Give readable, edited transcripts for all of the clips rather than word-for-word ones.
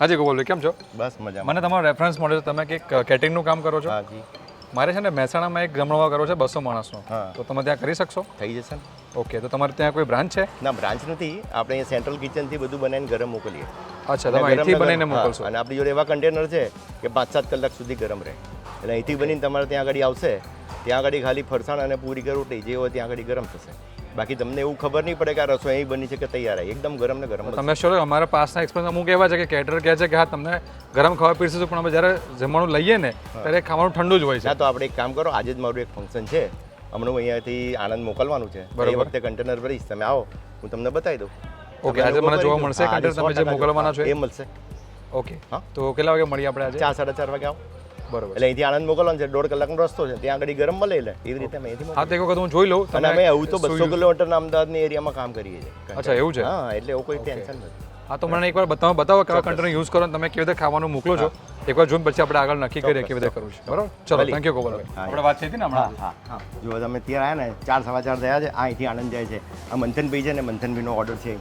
હાજી ગોપાલભાઈ કેમ છો? બસ મજામાં. મને તમારો રેફરન્સ મળ્યો છે, તમે કંઈક કેટરિંગનું કામ કરો છો? હા જી. મારે છે ને મહેસાણામાં એક જમણવાર કરવો છે 200 માણસનો, હા. તો તમે ત્યાં કરી શકશો? થઈ જશે ને? ઓકે, તો તમારે ત્યાં કોઈ બ્રાન્ચ છે? ના, બ્રાન્ચ નથી. આપણે અહીંયા સેન્ટ્રલ કિચનથી બધું બનાવીને ગરમ મોકલીએ. અચ્છા, તમે અહીંથી બનાવીને મોકલશો? અને આપણી જોડે એવા કન્ટેનર છે કે 5-7 કલાક સુધી ગરમ રહે. એટલે અહીંથી બનીને તમારે ત્યાં આગળ આવશે, ત્યાં આગળ ખાલી ફરસાણ અને પૂરી કે રોટલી જે હોય ત્યાં આગળ ગરમ થશે. બાકી તમને એવું ખબર નહીં પડે કે આ રસોઈ અહીં બની છે કે તૈયાર આવી, એકદમ ગરમ ને ગરમ. તમે શું અમારા પાસના એક્સપિરિયન્સ અમુક એવા છે કે કેટર કહે છે કે હા તમને ગરમ ખાવા પીરસીશું, પણ અમે જ્યારે જમવાનું લઈએ ને ત્યારે ખાવાનું ઠંડુ જ હોય છે. ના, તો આપણે એક કામ કરો, આજે જ મારું એક ફંક્શન છે, હમણાં હું અહીંયાથી આણંદ મોકલવાનું છે. એ વખતે કન્ટેનર ભરીશ, તમે આવો, હું તમને બતાવી દઉં. ઓકે, આજે મને જોવા મળશે કન્ટેનર તમે જે મોકલવાના છો એ મળશે. ઓકે, તો કેટલા વાગે મળીએ આપણે આજે? 4-4:30 વાગે આવો. બરોબર. એટલે અહીંથી આણંદ મોકલવાનું છે, 1.5 કલાકનો રસ્તો છે, ત્યાં આગળ ગરમ મળે. એટલે એવી રીતે અમે અહીંથી હા, તો એક વખત હું જોઈ લઉં. અને અમે આવું તો 200 કિલોમીટરના અમદાવાદની એરિયામાં કામ કરીએ છીએ. અચ્છા, એવું છે? હા, એટલે એવું કોઈ ટેન્શન નથી. હા, તો મને એકવાર બતાવો કેવા કન્ટેનર યુઝ કરો, તમે કેવી રીતે ખાવાનું મોકલો છો. એકવાર જોઈને પછી આપણે આગળ નક્કી કરીએ કેવી રીતે કરવું છે. બરાબર, ચલો, થેન્ક યુ ગોપાલભાઈ. આપણે વાત થઈ હતી ને હમણાં. હા, જો તમે ત્યાં આવ્યા ને 4-4:15 થયા છે, અહીંથી આણંદ જાય છે. આ મંથનભાઈ છે ને, મંથનભાઈનો ઓર્ડર છે,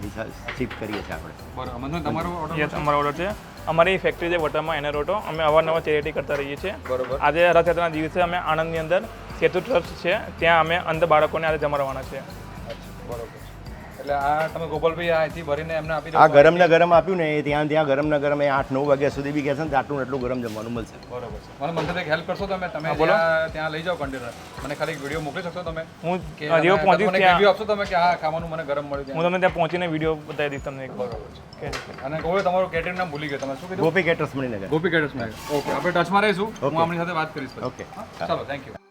શિફ્ટ કરીએ છીએ આપણે. બરાબર, મંથન તમારો ઓર્ડર? અમારો ઓર્ડર છે. અમારી ફેક્ટરી છે વટામાં એનર ઓટો. અમે અવારનવાર ચેરિટી કરતા રહીએ છીએ. બરોબર. આજે રથયાત્રાના દિવસે અમે આણંદની અંદર સેતુ ટ્રસ્ટ છે, ત્યાં અમે અંધ બાળકોને આજે જમાડવાના છે. બરોબર. એટલે આ તમે ગોપાલભાઈ અહીંથી ભરીને એમને આપી દો. આ ગરમ ને ગરમ આપ્યું ને, એ ત્યાં ગરમ ને ગરમ, એ 8-9 વાગ્યા સુધી બી કહેશે ને આટલું એટલું ગરમ જમવાનું મળશે. બરોબર છે. મને મંથન એક હેલ્પ કરશો તમે ત્યાં લઈ જાઓ કન્ટેનર, મને ખાલી વિડીયો મોકલી શકશો તમે? હું હજી પહોંચીશ ત્યાં. વિડીયો આપશો તમે કે આ ખાવાનું મને ગરમ મળ્યું? હું તમને ત્યાં પહોંચીને વિડીયો બતાવી દઈશ તમને એક. બરોબર છે. અને કોઈ તમારું કેટરિંગ નામ ભૂલી ગયો, તમે શું કીધું? ગોપી કેટર્સ મણીનગર. ગોપી કેટર્સ. ઓકે, આપણે ટચમાં રહીશું, હું આમની સાથે વાત કરીશ. ઓકે, ચાલો, થેન્ક યુ.